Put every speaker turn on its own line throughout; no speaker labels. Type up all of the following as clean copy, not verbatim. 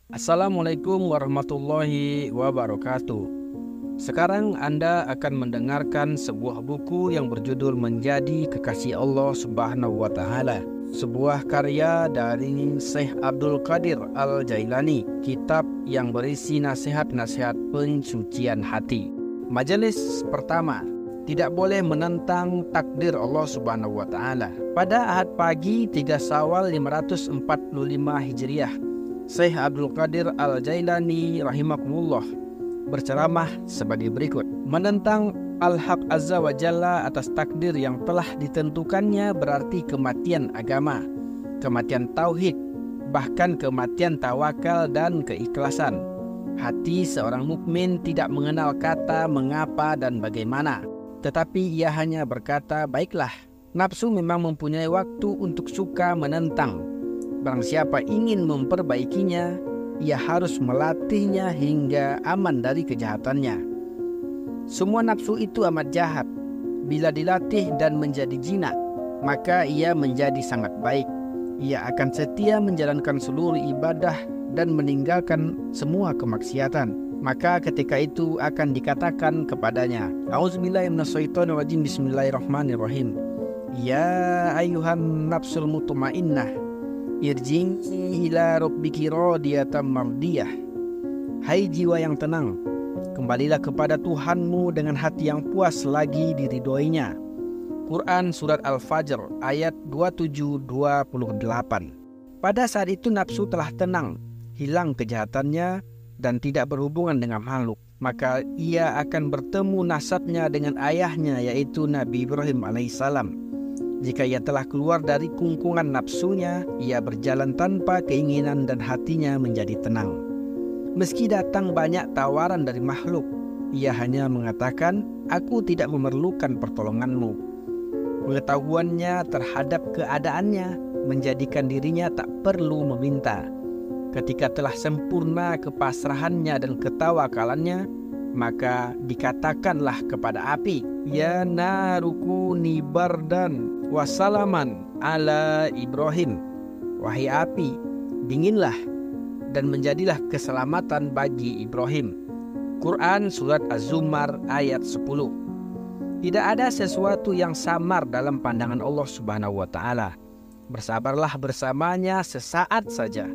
Assalamualaikum warahmatullahi wabarakatuh. Sekarang Anda akan mendengarkan sebuah buku yang berjudul Menjadi Kekasih Allah Subhanahu wa Ta'ala, sebuah karya dari Syekh Abdul Qadir Al-Jailani, kitab yang berisi nasihat-nasihat pensucian hati. Majelis pertama, tidak boleh menentang takdir Allah Subhanahu wa Ta'ala. Pada Ahad pagi 3 Syawal 545 Hijriah, Syekh Abdul Qadir Al-Jailani rahimahullah berceramah sebagai berikut. Menentang Al-Haq Azza wa Jalla atas takdir yang telah ditentukannya berarti kematian agama, kematian tauhid, bahkan kematian tawakal dan keikhlasan. Hati seorang mukmin tidak mengenal kata mengapa dan bagaimana, tetapi ia hanya berkata baiklah. Nafsu memang mempunyai waktu untuk suka menentang. Barang siapa ingin memperbaikinya, ia harus melatihnya hingga aman dari kejahatannya. Semua nafsu itu amat jahat. Bila dilatih dan menjadi jinak, maka ia menjadi sangat baik. Ia akan setia menjalankan seluruh ibadah dan meninggalkan semua kemaksiatan. Maka ketika itu akan dikatakan kepadanya, A'udzubillahi minasyaitonirrajim, bismillahirrahmanirrahim. Ya ayyuhan nafsul mutmainnah, irji'i ila rabbiki radiyatan mardiyah. Hai jiwa yang tenang, kembalilah kepada Tuhanmu dengan hati yang puas lagi diridhoinya. Quran Surat Al-Fajr ayat 27-28. Pada saat itu nafsu telah tenang, hilang kejahatannya dan tidak berhubungan dengan makhluk. Maka ia akan bertemu nasabnya dengan ayahnya, yaitu Nabi Ibrahim alaihissalam. Jika ia telah keluar dari kungkungan nafsunya, ia berjalan tanpa keinginan dan hatinya menjadi tenang. Meski datang banyak tawaran dari makhluk, ia hanya mengatakan, aku tidak memerlukan pertolonganmu. Pengetahuannya terhadap keadaannya menjadikan dirinya tak perlu meminta. Ketika telah sempurna kepasrahannya dan ketawakalannya, maka dikatakanlah kepada api, ya narukuni bardan wasalaman ala Ibrahim. Wahai api, dinginlah dan menjadilah keselamatan bagi Ibrahim. Quran Surat Az-Zumar ayat 10. Tidak ada sesuatu yang samar dalam pandangan Allah Subhanahu wa Ta'ala. Bersabarlah bersamanya sesaat saja.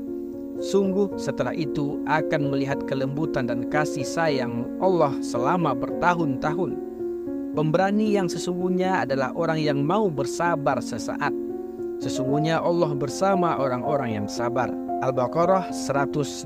Sungguh setelah itu akan melihat kelembutan dan kasih sayang Allah selama bertahun-tahun. Pemberani yang sesungguhnya adalah orang yang mau bersabar sesaat. Sesungguhnya Allah bersama orang-orang yang sabar. Al-Baqarah 153.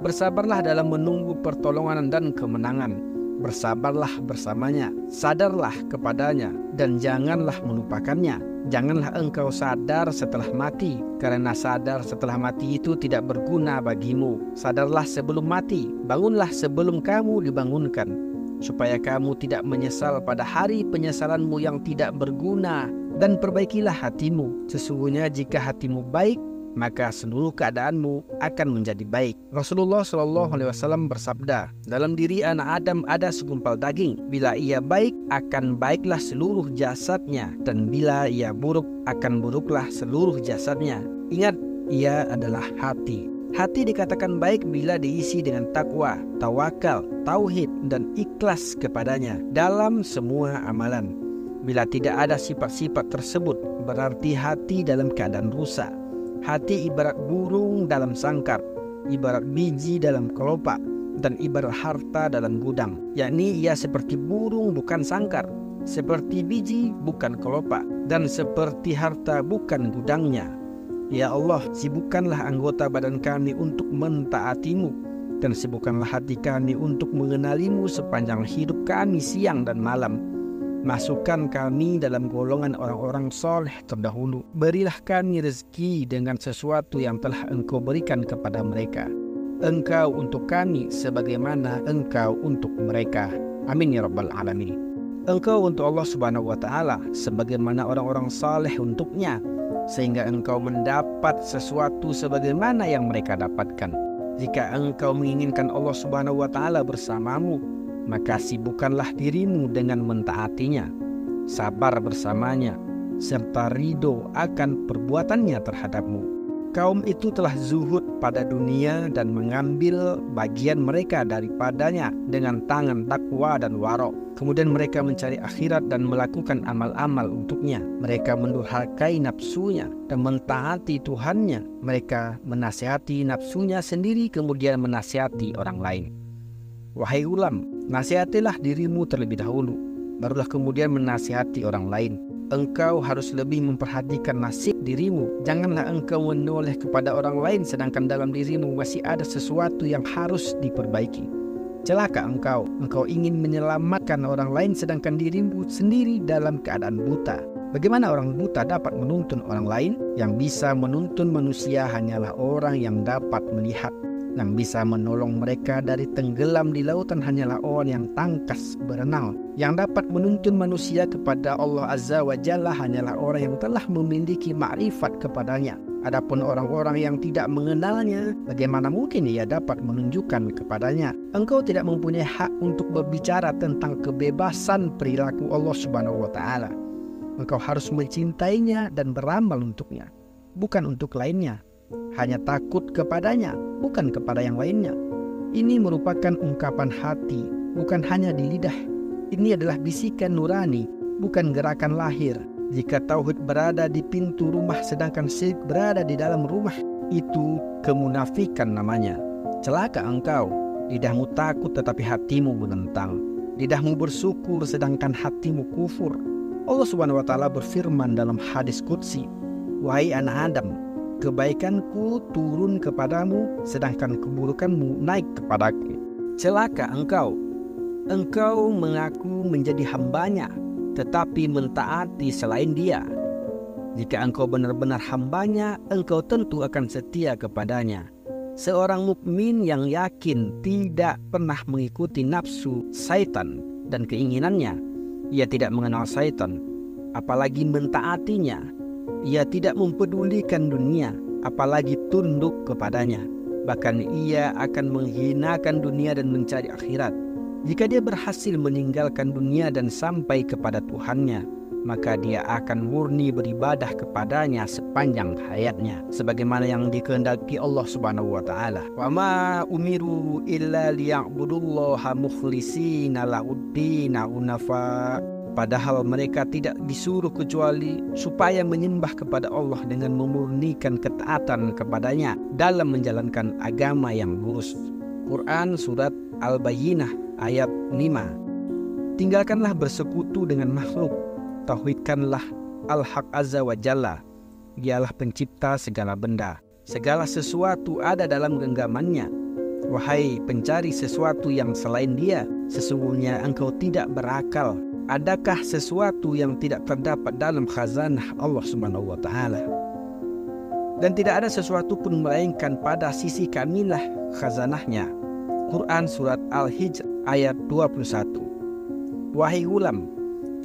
Bersabarlah dalam menunggu pertolongan dan kemenangan. Bersabarlah bersamanya, sadarlah kepadanya, dan janganlah melupakannya. Janganlah engkau sadar setelah mati, karena sadar setelah mati itu tidak berguna bagimu. Sadarlah sebelum mati, bangunlah sebelum kamu dibangunkan, supaya kamu tidak menyesal pada hari penyesalanmu yang tidak berguna. Dan perbaikilah hatimu. Sesungguhnya jika hatimu baik, maka seluruh keadaanmu akan menjadi baik. Rasulullah SAW bersabda, dalam diri anak Adam ada segumpal daging. Bila ia baik, akan baiklah seluruh jasadnya, dan bila ia buruk, akan buruklah seluruh jasadnya. Ingat, ia adalah hati. Hati dikatakan baik bila diisi dengan takwa, tawakal, tauhid, dan ikhlas kepadanya dalam semua amalan. Bila tidak ada sifat-sifat tersebut, berarti hati dalam keadaan rusak. Hati ibarat burung dalam sangkar, ibarat biji dalam kelopak, dan ibarat harta dalam gudang. Yakni ia seperti burung bukan sangkar, seperti biji bukan kelopak, dan seperti harta bukan gudangnya. Ya Allah, sibukkanlah anggota badan kami untuk mentaatimu, dan sibukkanlah hati kami untuk mengenalimu sepanjang hidup kami siang dan malam. Masukkan kami dalam golongan orang-orang soleh terdahulu. Berilah kami rezeki dengan sesuatu yang telah Engkau berikan kepada mereka. Engkau untuk kami sebagaimana Engkau untuk mereka. Amin ya rabbal alamin. Engkau untuk Allah Subhanahu wa Ta'ala sebagaimana orang-orang saleh untuknya, sehingga engkau mendapat sesuatu sebagaimana yang mereka dapatkan. Jika engkau menginginkan Allah Subhanahu wa Ta'ala bersamamu, maka sibukkanlah dirimu dengan mentaatinya, sabar bersamanya, serta ridho akan perbuatannya terhadapmu. Kaum itu telah zuhud pada dunia dan mengambil bagian mereka daripadanya dengan tangan takwa dan warok. Kemudian mereka mencari akhirat dan melakukan amal-amal untuknya. Mereka mendurhakai nafsunya dan mentaati Tuhannya. Mereka menasihati nafsunya sendiri kemudian menasihati orang lain. Wahai ulam, nasihatilah dirimu terlebih dahulu, barulah kemudian menasihati orang lain. Engkau harus lebih memperhatikan nasib dirimu. Janganlah engkau menoleh kepada orang lain sedangkan dalam dirimu masih ada sesuatu yang harus diperbaiki. Celaka engkau ingin menyelamatkan orang lain sedangkan dirimu sendiri dalam keadaan buta. Bagaimana orang buta dapat menuntun orang lain? Yang bisa menuntun manusia hanyalah orang yang dapat melihat. Yang bisa menolong mereka dari tenggelam di lautan hanyalah orang yang tangkas berenang. Yang dapat menuntun manusia kepada Allah Azza wa Jalla hanyalah orang yang telah memiliki makrifat kepadanya. Adapun orang-orang yang tidak mengenalnya, bagaimana mungkin ia dapat menunjukkan kepadanya? Engkau tidak mempunyai hak untuk berbicara tentang kebebasan perilaku Allah Subhanahu wa Ta'ala. Engkau harus mencintainya dan beramal untuknya, bukan untuk lainnya. Hanya takut kepadanya, bukan kepada yang lainnya. Ini merupakan ungkapan hati, bukan hanya di lidah. Ini adalah bisikan nurani, bukan gerakan lahir. Jika tauhid berada di pintu rumah sedangkan syirik berada di dalam rumah, itu kemunafikan namanya. Celaka engkau, lidahmu takut tetapi hatimu menentang. Lidahmu bersyukur sedangkan hatimu kufur. Allah Subhanahu wa Ta'ala berfirman dalam hadis qudsi, wahai anak Adam, kebaikanku turun kepadamu sedangkan keburukanmu naik kepadaku. Celaka engkau mengaku menjadi hambanya tetapi mentaati selain dia. Jika engkau benar-benar hambanya, engkau tentu akan setia kepadanya. Seorang mukmin yang yakin tidak pernah mengikuti nafsu syaitan dan keinginannya. Ia tidak mengenal syaitan, apalagi mentaatinya. Ia tidak mempedulikan dunia, apalagi tunduk kepadanya. Bahkan ia akan menghinakan dunia dan mencari akhirat. Jika dia berhasil meninggalkan dunia dan sampai kepada Tuhannya, maka dia akan murni beribadah kepadanya sepanjang hayatnya, sebagaimana yang dikehendaki Allah Subhanahu wa Ta'ala. Wa ma umiru illa liya'budullaha mukhlishina lahuddina hunafa. Padahal mereka tidak disuruh kecuali supaya menyembah kepada Allah dengan memurnikan ketaatan kepadanya dalam menjalankan agama yang lurus. Quran Surat Al-Bayyinah ayat 5. Tinggalkanlah bersekutu dengan makhluk. Tauhidkanlah Al-Haq Azza wa Jalla. Dialah pencipta segala benda. Segala sesuatu ada dalam genggamannya. Wahai pencari sesuatu yang selain dia, sesungguhnya engkau tidak berakal. Adakah sesuatu yang tidak terdapat dalam khazanah Allah Subhanahu wa Ta'ala? Dan tidak ada sesuatu pun melainkan pada sisi kamilah khazanahnya. Quran Surat Al-Hijr ayat 21. Wahai ulam,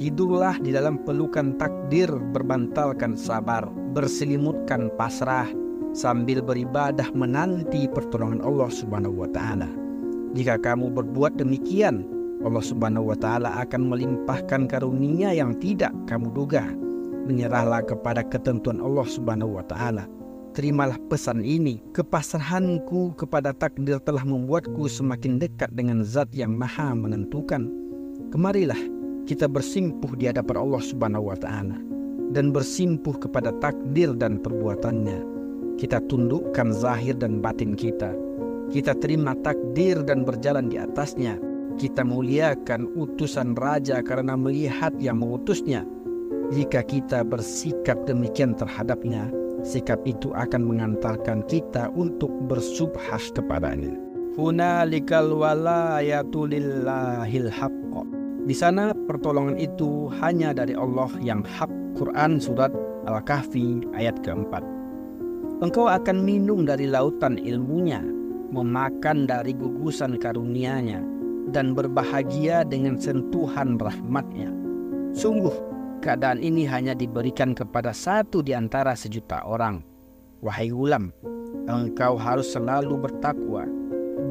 tidurlah di dalam pelukan takdir, berbantalkan sabar, berselimutkan pasrah, sambil beribadah menanti pertolongan Allah Subhanahu wa Ta'ala. Jika kamu berbuat demikian, Allah Subhanahu wa Ta'ala akan melimpahkan karunia yang tidak kamu duga. Menyerahlah kepada ketentuan Allah Subhanahu wa Ta'ala. Terimalah pesan ini. Kepasrahanku kepada takdir telah membuatku semakin dekat dengan Zat yang Maha menentukan. Kemarilah kita bersimpuh di hadapan Allah Subhanahu wa Ta'ala dan bersimpuh kepada takdir dan perbuatannya. Kita tundukkan zahir dan batin kita. Kita terima takdir dan berjalan di atasnya. Kita muliakan utusan raja karena melihat yang mengutusnya. Jika kita bersikap demikian terhadapnya, sikap itu akan mengantarkan kita untuk bersubhah kepadanya. Hunalikal walayatu lillahil haqq. Di sana pertolongan itu hanya dari Allah yang hak. Quran Surat Al-Kahfi ayat keempat. Engkau akan minum dari lautan ilmunya, memakan dari gugusan karunia-Nya, dan berbahagia dengan sentuhan rahmat-Nya. Sungguh, keadaan ini hanya diberikan kepada satu di antara sejuta orang. Wahai ulam, engkau harus selalu bertakwa.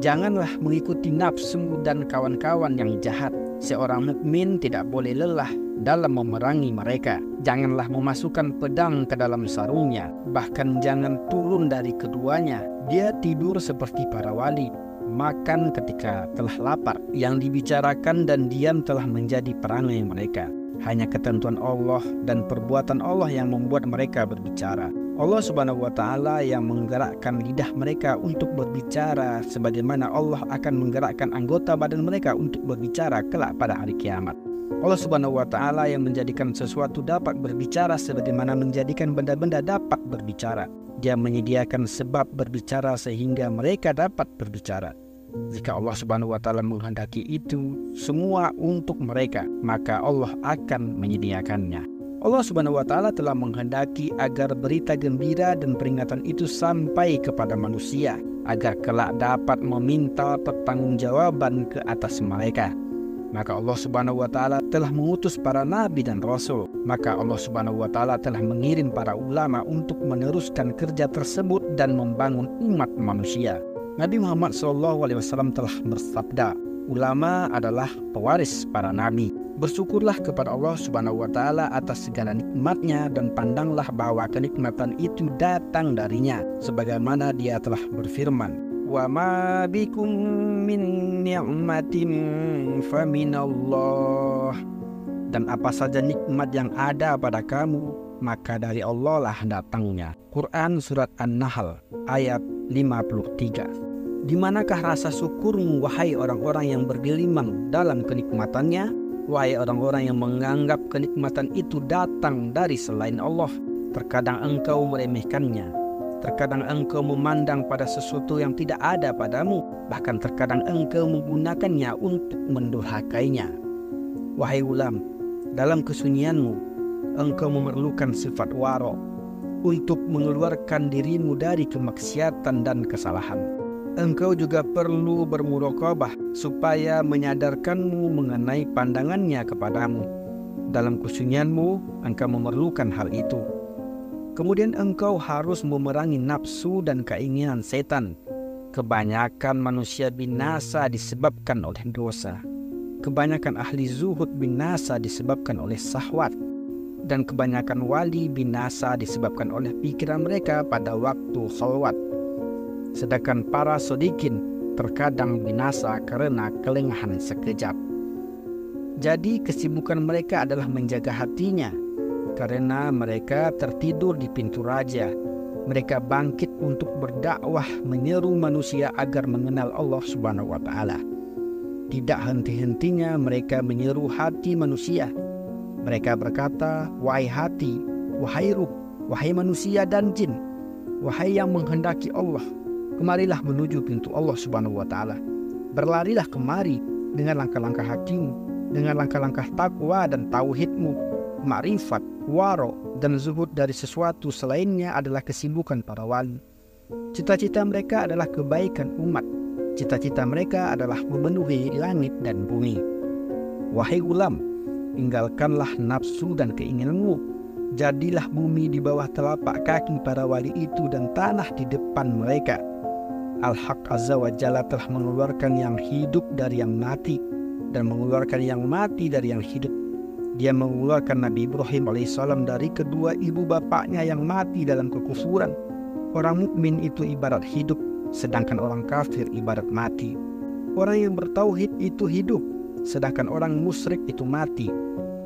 Janganlah mengikuti nafsu dan kawan-kawan yang jahat. Seorang mukmin tidak boleh lelah dalam memerangi mereka. Janganlah memasukkan pedang ke dalam sarungnya, bahkan jangan turun dari keduanya. Dia tidur seperti para wali, makan ketika telah lapar. Yang dibicarakan dan diam telah menjadi perangai mereka. Hanya ketentuan Allah dan perbuatan Allah yang membuat mereka berbicara. Allah Subhanahu wa Ta'ala yang menggerakkan lidah mereka untuk berbicara, sebagaimana Allah akan menggerakkan anggota badan mereka untuk berbicara kelak pada hari kiamat. Allah Subhanahu wa Ta'ala yang menjadikan sesuatu dapat berbicara sebagaimana menjadikan benda-benda dapat berbicara. Dia menyediakan sebab berbicara sehingga mereka dapat berbicara. Jika Allah Subhanahu wa Ta'ala menghendaki itu semua untuk mereka, maka Allah akan menyediakannya. Allah Subhanahu wa Ta'ala telah menghendaki agar berita gembira dan peringatan itu sampai kepada manusia, agar kelak dapat meminta pertanggungjawaban ke atas mereka. Maka Allah Subhanahu wa Ta'ala telah mengutus para nabi dan rasul. Maka Allah Subhanahu wa Ta'ala telah mengirim para ulama untuk meneruskan kerja tersebut dan membangun umat manusia. Nabi Muhammad SAW telah bersabda, ulama adalah pewaris para nabi. Bersyukurlah kepada Allah Subhanahu wa Ta'ala atas segala nikmatnya dan pandanglah bahwa kenikmatan itu datang darinya, sebagaimana Dia telah berfirman, wa ma bikum min ni'matin faminallah. Dan apa saja nikmat yang ada pada kamu, maka dari Allah lah datangnya. Quran Surat An-Nahl ayat 53. Di manakah rasa syukurmu, wahai orang-orang yang bergelimang dalam kenikmatannya? Wahai orang-orang yang menganggap kenikmatan itu datang dari selain Allah. Terkadang engkau meremehkannya, terkadang engkau memandang pada sesuatu yang tidak ada padamu, bahkan terkadang engkau menggunakannya untuk mendurhakainya. Wahai ulam, dalam kesunyianmu engkau memerlukan sifat waro untuk mengeluarkan dirimu dari kemaksiatan dan kesalahan. Engkau juga perlu bermuraqabah supaya menyadarkanmu mengenai pandangannya kepadamu. Dalam kesunyianmu engkau memerlukan hal itu. Kemudian engkau harus memerangi nafsu dan keinginan setan. Kebanyakan manusia binasa disebabkan oleh dosa. Kebanyakan ahli zuhud binasa disebabkan oleh syahwat. Dan kebanyakan wali binasa disebabkan oleh pikiran mereka pada waktu khalwat. Sedangkan para sodikin terkadang binasa karena kelengahan sekejap. Jadi kesibukan mereka adalah menjaga hatinya, karena mereka tertidur di pintu raja. Mereka bangkit untuk berdakwah menyeru manusia agar mengenal Allah Subhanahu wa Ta'ala. Tidak henti-hentinya mereka menyeru hati manusia. Mereka berkata, wahai hati, wahai ruh, wahai manusia dan jin, wahai yang menghendaki Allah, kemarilah menuju pintu Allah Subhanahu wa Ta'ala. Berlarilah kemari dengan langkah-langkah hatimu, dengan langkah-langkah takwa dan tauhidmu. Ma'rifat, waro, dan zuhud dari sesuatu selainnya adalah kesibukan para wali. Cita-cita mereka adalah kebaikan umat. Cita-cita mereka adalah memenuhi langit dan bumi. Wahai ulam, tinggalkanlah nafsu dan keinginanmu. Jadilah bumi di bawah telapak kaki para wali itu dan tanah di depan mereka. Al-Haq Azza wa Jalla telah mengeluarkan yang hidup dari yang mati dan mengeluarkan yang mati dari yang hidup. Dia mengeluarkan Nabi Ibrahim alaihissalam dari kedua ibu bapaknya yang mati dalam kekufuran. Orang mukmin itu ibarat hidup, sedangkan orang kafir ibarat mati. Orang yang bertauhid itu hidup, sedangkan orang musyrik itu mati.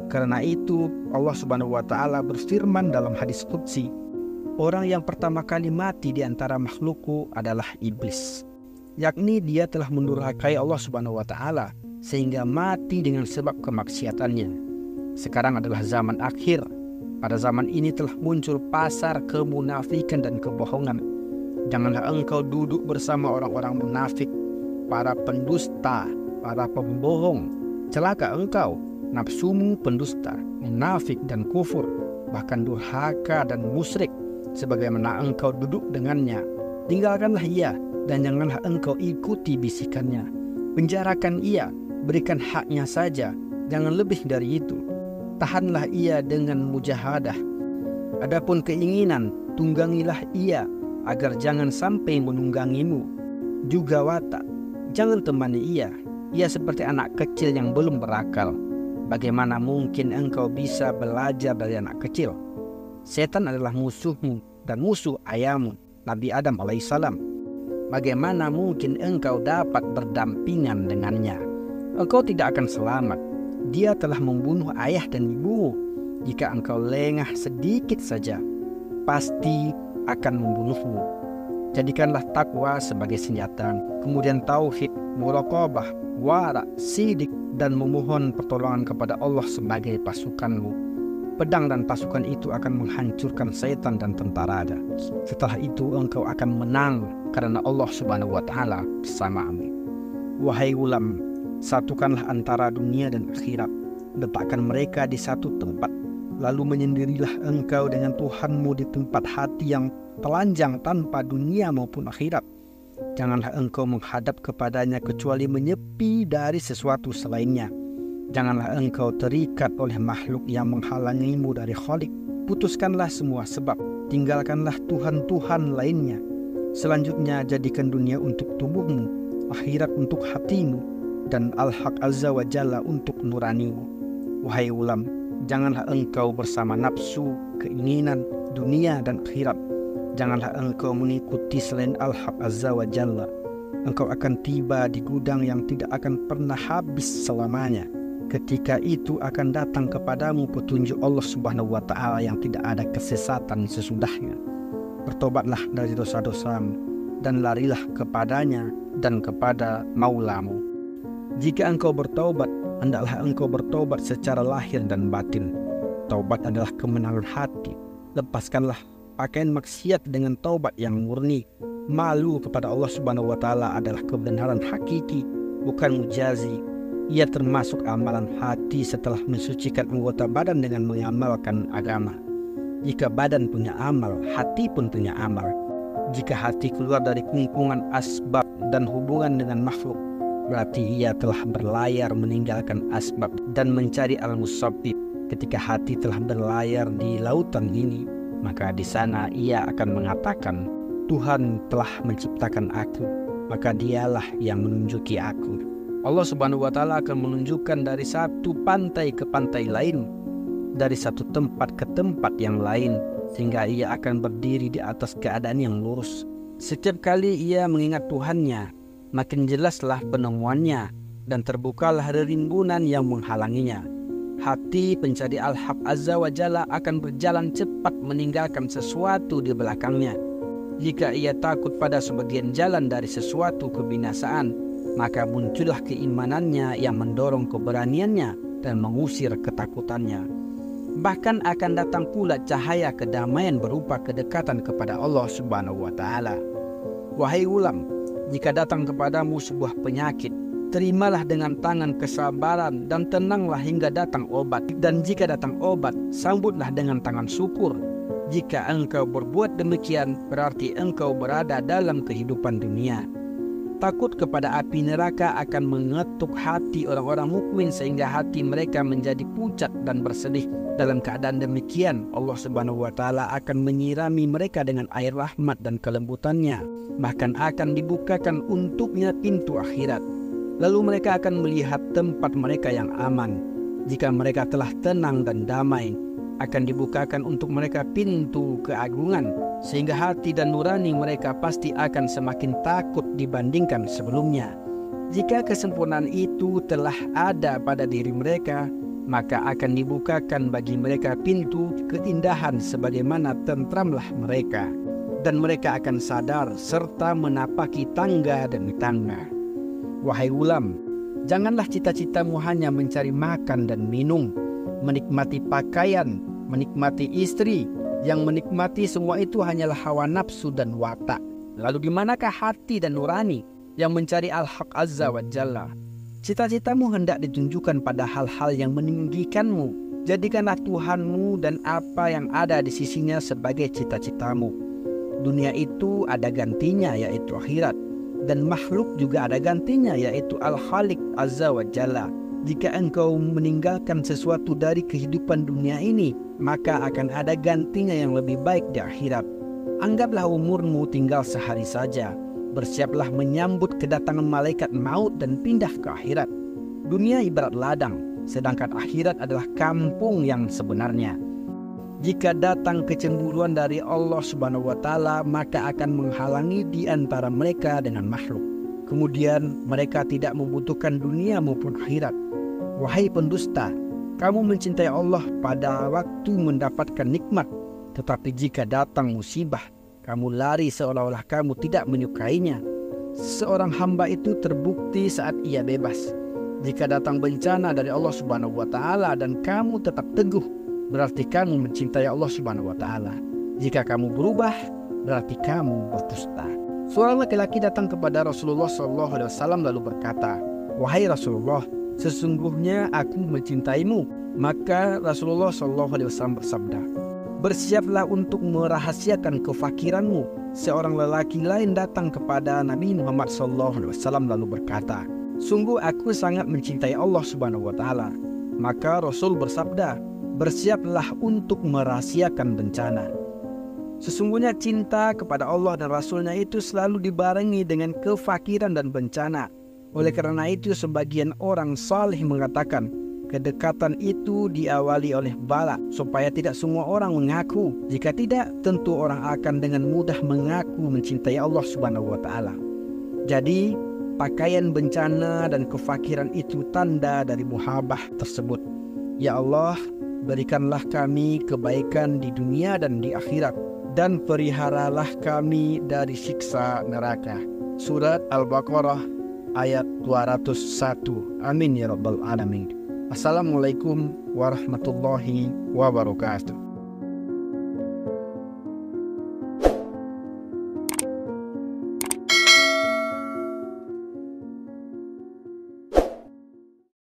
Karena itu Allah Subhanahu wa Ta'ala berfirman dalam hadis qudsi, orang yang pertama kali mati di antara makhlukku adalah iblis, yakni dia telah mendurhakai Allah Subhanahu wa Ta'ala sehingga mati dengan sebab kemaksiatannya. Sekarang adalah zaman akhir. Pada zaman ini telah muncul pasar kemunafikan dan kebohongan. Janganlah engkau duduk bersama orang-orang munafik, para pendusta, para pembohong. Celaka engkau, nafsumu pendusta, munafik dan kufur, bahkan durhaka dan musyrik, sebagaimana engkau duduk dengannya. Tinggalkanlah ia dan janganlah engkau ikuti bisikannya. Penjarakan ia, berikan haknya saja, jangan lebih dari itu. Tahanlah ia dengan mujahadah. Adapun keinginan, tunggangilah ia agar jangan sampai menunggangimu. Juga watak, jangan temani ia. Ia seperti anak kecil yang belum berakal. Bagaimana mungkin engkau bisa belajar dari anak kecil? Setan adalah musuhmu dan musuh ayahmu, Nabi Adam alaihissalam. Bagaimana mungkin engkau dapat berdampingan dengannya? Engkau tidak akan selamat. Dia telah membunuh ayah dan ibumu. Jika engkau lengah sedikit saja, pasti akan membunuhmu. Jadikanlah takwa sebagai senjata, kemudian tauhid, muraqabah, wara, sidik, dan memohon pertolongan kepada Allah sebagai pasukanmu. Pedang dan pasukan itu akan menghancurkan setan dan tentaranya. Setelah itu engkau akan menang karena Allah Subhanahu wa Ta'ala bersamamu. Wahai ulam, satukanlah antara dunia dan akhirat. Letakkan mereka di satu tempat. Lalu menyendirilah engkau dengan Tuhanmu di tempat hati yang telanjang tanpa dunia maupun akhirat. Janganlah engkau menghadap kepadanya kecuali menyepi dari sesuatu selainnya. Janganlah engkau terikat oleh makhluk yang menghalangimu dari Khalik. Putuskanlah semua sebab, tinggalkanlah Tuhan-Tuhan lainnya. Selanjutnya jadikan dunia untuk tubuhmu, akhirat untuk hatimu, dan Al-Haq Azza wa Jalla untuk nuranimu. Wahai ulam, janganlah engkau bersama nafsu, keinginan, dunia dan akhirat. Janganlah engkau mengikuti selain Al-Haq Azza wa Jalla. Engkau akan tiba di gudang yang tidak akan pernah habis selamanya. Ketika itu akan datang kepadamu petunjuk Allah Subhanahu wa Ta'ala yang tidak ada kesesatan sesudahnya. Bertobatlah dari dosa-dosamu dan larilah kepadanya dan kepada Maulamu. Jika engkau bertaubat, hendaklah engkau bertaubat secara lahir dan batin. Taubat adalah kemenangan hati. Lepaskanlah pakaian maksiat dengan taubat yang murni. Malu kepada Allah Subhanahu wa Ta'ala adalah kebenaran hakiki, bukan mujazi. Ia termasuk amalan hati setelah mensucikan anggota badan dengan mengamalkan agama. Jika badan punya amal, hati pun punya amal. Jika hati keluar dari lingkungan asbab dan hubungan dengan makhluk, berarti ia telah berlayar meninggalkan asbab dan mencari al-musabbib. Ketika hati telah berlayar di lautan ini, maka di sana ia akan mengatakan, Tuhan telah menciptakan aku, maka dialah yang menunjuki aku. Allah Subhanahu wa Ta'ala akan menunjukkan dari satu pantai ke pantai lain, dari satu tempat ke tempat yang lain, sehingga ia akan berdiri di atas keadaan yang lurus. Setiap kali ia mengingat Tuhannya, makin jelaslah penemuannya dan terbukalah rimbunan yang menghalanginya. Hati pencari Al-Haq Azza wa Jalla akan berjalan cepat meninggalkan sesuatu di belakangnya. Jika ia takut pada sebagian jalan dari sesuatu kebinasaan, maka muncullah keimanannya yang mendorong keberaniannya dan mengusir ketakutannya. Bahkan akan datang pula cahaya kedamaian berupa kedekatan kepada Allah Subhanahu wa Ta'ala. Wahai ulam, jika datang kepadamu sebuah penyakit, terimalah dengan tangan kesabaran dan tenanglah hingga datang obat. Dan jika datang obat, sambutlah dengan tangan syukur. Jika engkau berbuat demikian, berarti engkau berada dalam kehidupan dunia. Takut kepada api neraka akan mengetuk hati orang-orang mukmin sehingga hati mereka menjadi pucat dan bersedih. Dalam keadaan demikian, Allah Subhanahu wa Ta'ala akan menyirami mereka dengan air rahmat dan kelembutannya. Bahkan akan dibukakan untuknya pintu akhirat. Lalu mereka akan melihat tempat mereka yang aman. Jika mereka telah tenang dan damai, akan dibukakan untuk mereka pintu keagungan, sehingga hati dan nurani mereka pasti akan semakin takut dibandingkan sebelumnya. Jika kesempurnaan itu telah ada pada diri mereka, maka akan dibukakan bagi mereka pintu keindahan sebagaimana tentramlah mereka, dan mereka akan sadar serta menapaki tangga demi tangga. Wahai ulam, janganlah cita-citamu hanya mencari makan dan minum, menikmati pakaian, menikmati istri. Yang menikmati semua itu hanyalah hawa nafsu dan watak. Lalu di manakah hati dan nurani yang mencari Al-Haq Azza wa Jalla? Cita-citamu hendak ditunjukkan pada hal-hal yang meninggikanmu. Jadikanlah Tuhanmu dan apa yang ada di sisinya sebagai cita-citamu. Dunia itu ada gantinya, yaitu akhirat. Dan makhluk juga ada gantinya, yaitu Al-Khaliq Azza wa Jalla. Jika engkau meninggalkan sesuatu dari kehidupan dunia ini, maka akan ada gantinya yang lebih baik di akhirat. Anggaplah umurmu tinggal sehari saja. Bersiaplah menyambut kedatangan malaikat maut dan pindah ke akhirat. Dunia ibarat ladang. sedangkan akhirat adalah kampung yang sebenarnya. Jika datang kecemburuan dari Allah Subhanahu wa Ta'ala, maka akan menghalangi di antara mereka dengan makhluk. Kemudian mereka tidak membutuhkan dunia maupun akhirat. Wahai pendusta, kamu mencintai Allah pada waktu mendapatkan nikmat, tetapi jika datang musibah, kamu lari seolah-olah kamu tidak menyukainya. Seorang hamba itu terbukti saat ia bebas. Jika datang bencana dari Allah Subhanahu wa Ta'ala dan kamu tetap teguh, berarti kamu mencintai Allah Subhanahu wa Ta'ala. Jika kamu berubah, berarti kamu berdusta. Seorang laki-laki datang kepada Rasulullah SAW lalu berkata, "Wahai Rasulullah, sesungguhnya aku mencintaimu." Maka Rasulullah SAW bersabda, "Bersiaplah untuk merahasiakan kefakiranmu." Seorang lelaki lain datang kepada Nabi Muhammad SAW lalu berkata, "Sungguh aku sangat mencintai Allah Subhanahu wa Ta'ala." Maka Rasul bersabda, "Bersiaplah untuk merahasiakan bencana." Sesungguhnya cinta kepada Allah dan Rasulnya itu selalu dibarengi dengan kefakiran dan bencana. Oleh karena itu sebagian orang saleh mengatakan, kedekatan itu diawali oleh bala, supaya tidak semua orang mengaku. Jika tidak, tentu orang akan dengan mudah mengaku mencintai Allah Subhanahu wa Ta'ala. Jadi, pakaian bencana dan kefakiran itu tanda dari muhabah tersebut. Ya Allah, berikanlah kami kebaikan di dunia dan di akhirat, dan peliharalah kami dari siksa neraka. Surat Al-Baqarah ayat 201. Amin ya rabbal alamin. Assalamualaikum warahmatullahi wabarakatuh.